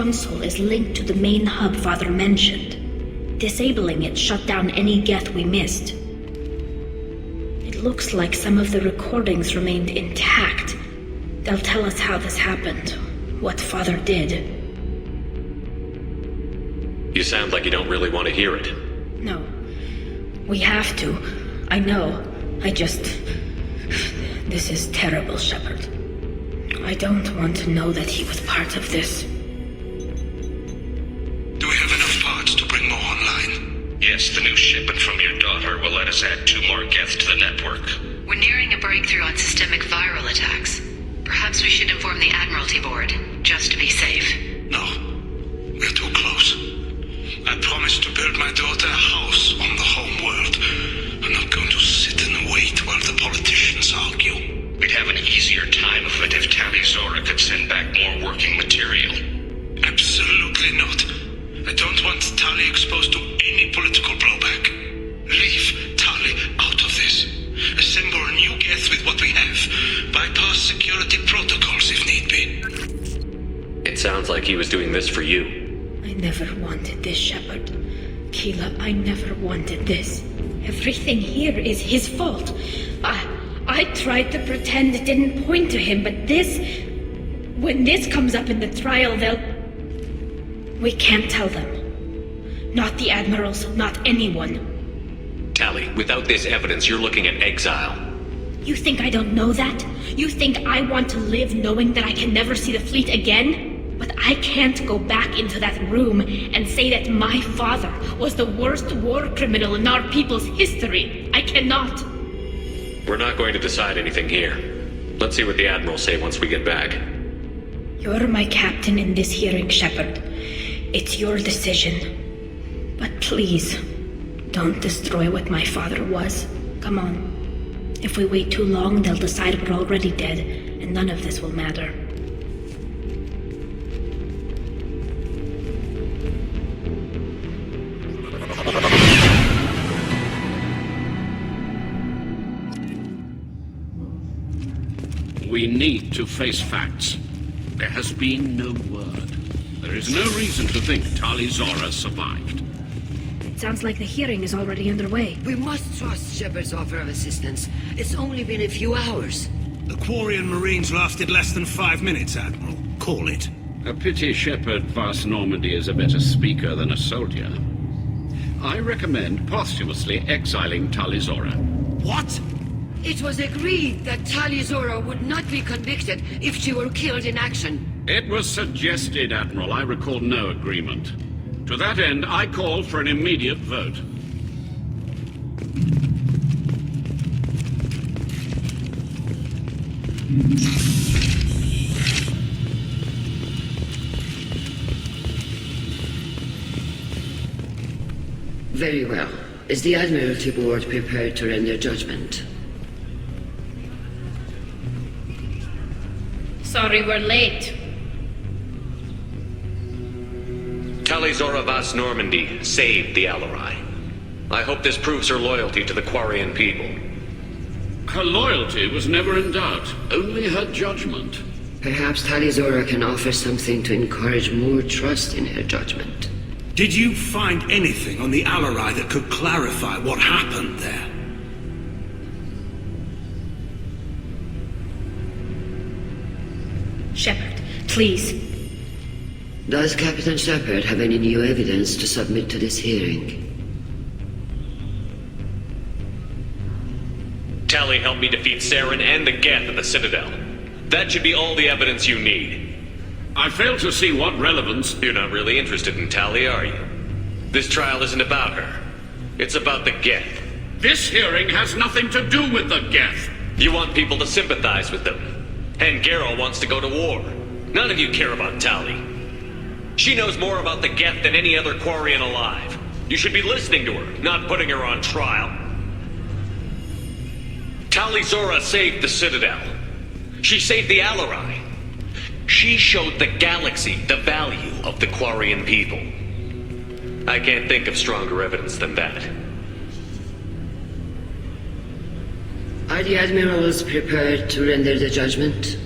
console is linked to the main hub Father mentioned. Disabling it shut down any geth we missed. It looks like some of the recordings remained intact. They'll tell us how this happened, what Father did. You sound like you don't really want to hear it. No. We have to. I know. This is terrible, Shepard. I don't want to know that he was part of this. Do we have enough parts to bring more online? Yes, the new shipment from your daughter will let us add 2 more geth to the network. We're nearing a breakthrough on systemic viral attacks. Perhaps we should inform the Admiralty Board, just to be safe. No. We're too close. I promised to build my daughter a house on the home world. I'm not going to sit and wait while the sounds like he was doing this for you. I never wanted this, Shepard. Keela, I never wanted this. Everything here is his fault. I tried to pretend it didn't point to him, but this... When this comes up in the trial, they'll... We can't tell them. Not the admirals, not anyone. Tali, without this evidence, you're looking at exile. You think I don't know that? You think I want to live knowing that I can never see the fleet again? But I can't go back into that room and say that my father was the worst war criminal in our people's history. I cannot. We're not going to decide anything here. Let's see what the admirals say once we get back. You're my captain in this hearing, Shepard. It's your decision. But please, don't destroy what my father was. Come on. If we wait too long, they'll decide we're already dead, and none of this will matter. We need to face facts. There has been no word. There is no reason to think Tali Zora survived. It sounds like the hearing is already underway. We must trust Shepard's offer of assistance. It's only been a few hours. The Quarian Marines lasted less than 5 minutes, Admiral. Call it. A pity Shepard vs. Normandy is a better speaker than a soldier. I recommend posthumously exiling Tali Zora. What? It was agreed that Tali Zora would not be convicted if she were killed in action. It was suggested, Admiral. I recall no agreement. To that end, I call for an immediate vote. Very well. Is the Admiralty Board prepared to render judgment? Sorry we're late. Tali Zora Vas Normandy saved the Alarai. I hope this proves her loyalty to the Quarian people. Her loyalty was never in doubt, only her judgment. Perhaps Tali Zora can offer something to encourage more trust in her judgment. Did you find anything on the Alarai that could clarify what happened there? Shepard, please. Does Captain Shepard have any new evidence to submit to this hearing? Tali helped me defeat Saren and the Geth at the Citadel. That should be all the evidence you need. I fail to see what relevance... You're not really interested in Tali, are you? This trial isn't about her. It's about the Geth. This hearing has nothing to do with the Geth. You want people to sympathize with them. And Geralt wants to go to war. None of you care about Tali. She knows more about the Geth than any other Quarian alive. You should be listening to her, not putting her on trial. Tali Zora saved the Citadel. She saved the Alarai. She showed the galaxy the value of the Quarian people. I can't think of stronger evidence than that. Are the admirals prepared to render the judgment?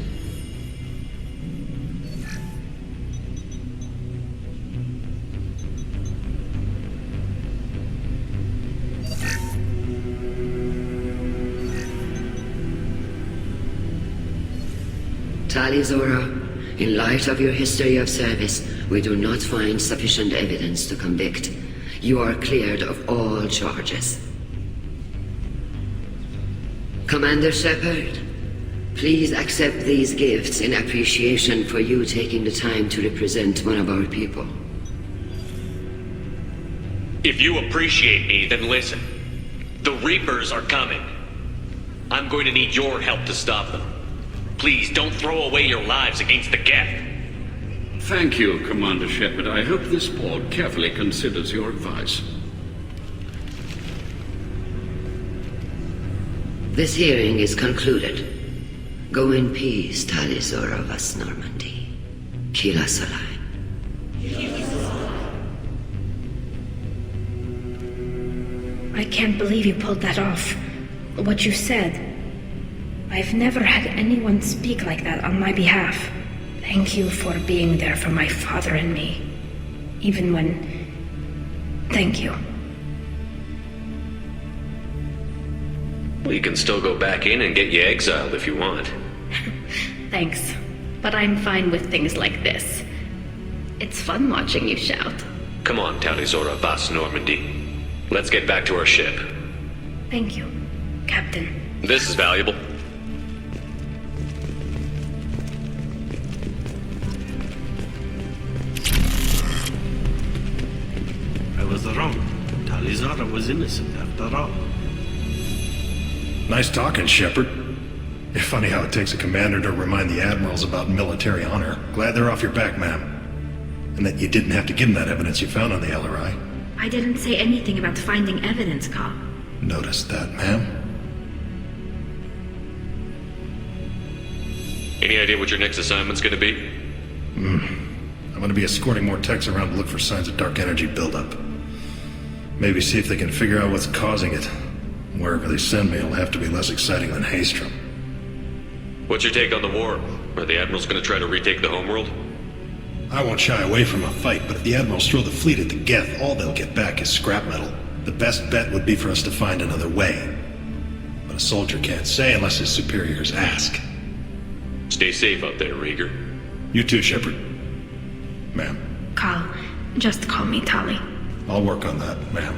Tali Zora, in light of your history of service, we do not find sufficient evidence to convict. You are cleared of all charges. Commander Shepard, please accept these gifts in appreciation for you taking the time to represent one of our people. If you appreciate me, then listen. The Reapers are coming. I'm going to need your help to stop them. Please, don't throw away your lives against the Geth. Thank you, Commander Shepard. I hope this board carefully considers your advice. This hearing is concluded. Go in peace, Tali Zora Vas Normandy. Kila Salai. I can't believe you pulled that off. What you said. I've never had anyone speak like that on my behalf. The Thank you for being there for my father and me. Even when... Thank you. Well, you can still go back in and get you exiled if you want. Thanks. But I'm fine with things like this. It's fun watching you shout. Come on, Talizora Vas Normandy. Let's get back to our ship. Thank you, Captain. This is valuable. I was wrong. Talizora was innocent after all. Nice talking, Shepard. It's funny how it takes a commander to remind the admirals about military honor. Glad they're off your back, ma'am. And that you didn't have to give them that evidence you found on the LRI. I didn't say anything about finding evidence, Carl. Noticed that, ma'am. Any idea what your next assignment's gonna be? I'm gonna be escorting more techs around to look for signs of dark energy buildup. Maybe see if they can figure out what's causing it. Wherever they send me, it'll have to be less exciting than Haystrom. What's your take on the war? Are the admirals gonna try to retake the homeworld? I won't shy away from a fight, but if the admirals throw the fleet at the Geth, all they'll get back is scrap metal. The best bet would be for us to find another way. But a soldier can't say unless his superiors ask. Stay safe out there, Rieger. You too, Shepard. Ma'am. Carl, just call me Tali. I'll work on that, ma'am.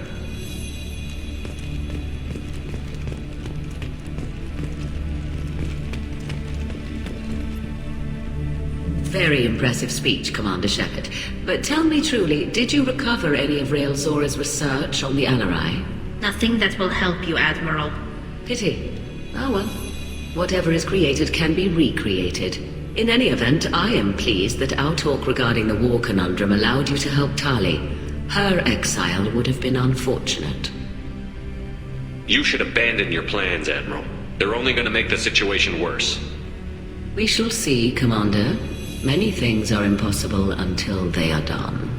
Very impressive speech, Commander Shepard. But tell me truly, did you recover any of Rael Zora's research on the LRI? Nothing that will help you, Admiral. Pity. Oh well. Whatever is created can be recreated. In any event, I am pleased that our talk regarding the war conundrum allowed you to help Tali. Her exile would have been unfortunate. You should abandon your plans, Admiral. They're only gonna make the situation worse. We shall see, Commander. Many things are impossible until they are done.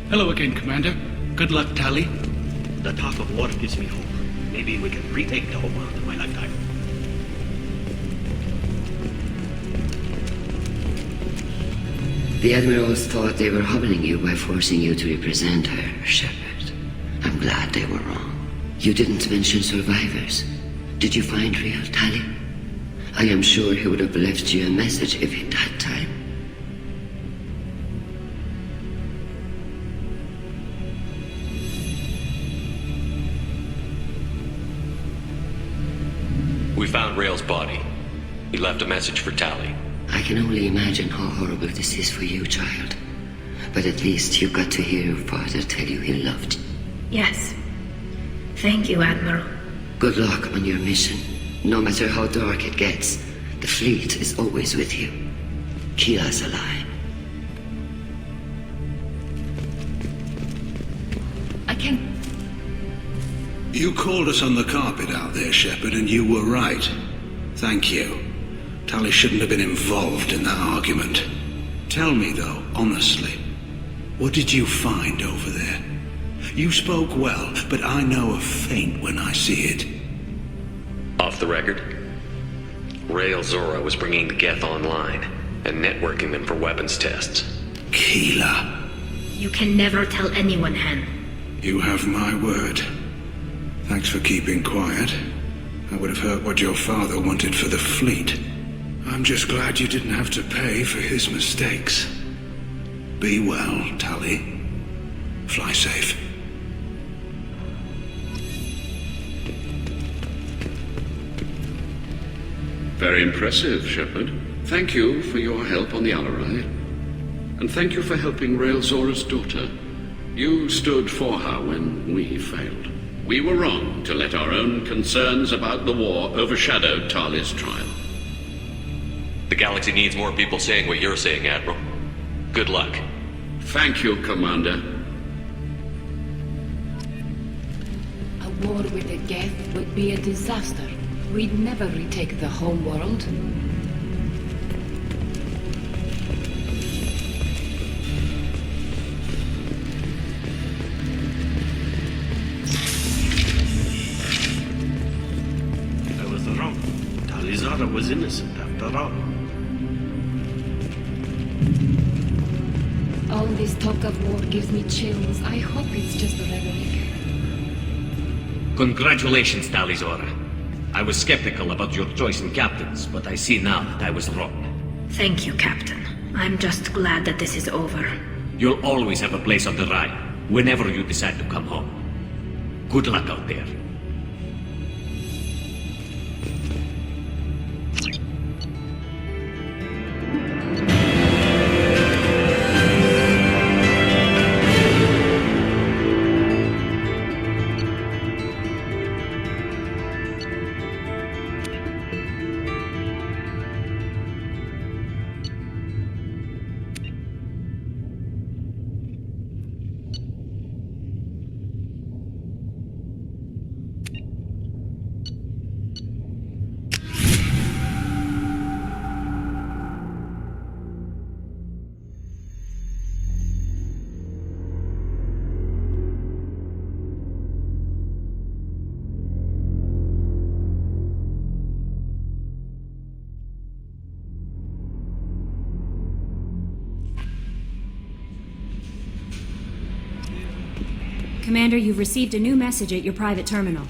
Hello again, Commander. Good luck, Tali. The talk of war gives me hope. Maybe we can retake the homeworld in my lifetime. The admirals thought they were humbling you by forcing you to represent her, Shepard. I'm glad they were wrong. You didn't mention survivors. Did you find real Tali? I am sure he would have left you a message if he'd had time. We found Rael's body. He left a message for Tali. I can only imagine how horrible this is for you, child. But at least you got to hear your father tell you he loved you. Yes. Thank you, Admiral. Good luck on your mission. No matter how dark it gets, the fleet is always with you. Keela's alive. I can't... You called us on the carpet out there, Shepard, and you were right. Thank you. Tali shouldn't have been involved in that argument. Tell me, though, honestly, what did you find over there? You spoke well, but I know a feint when I see it. Off the record, Rael Zora was bringing the Geth online and networking them for weapons tests. Keela. You can never tell anyone, Hen. You have my word. Thanks for keeping quiet. I would have heard what your father wanted for the fleet. I'm just glad you didn't have to pay for his mistakes. Be well, Tali. Fly safe. Very impressive, Shepard. Thank you for your help on the LRI. And thank you for helping Rael Zora's daughter. You stood for her when we failed. We were wrong to let our own concerns about the war overshadow Tali's trial. The galaxy needs more people saying what you're saying, Admiral. Good luck. Thank you, Commander. A war with the Geth would be a disaster. We'd never retake the home world. I was wrong. Talizora was innocent after all. All this talk of war gives me chills. I hope it's just rhetoric. Congratulations, Talizora. I was skeptical about your choice in captains, but I see now that I was wrong. Thank you, Captain. I'm just glad that this is over. You'll always have a place on the Rhine, whenever you decide to come home. Good luck out there. Commander, you've received a new message at your private terminal.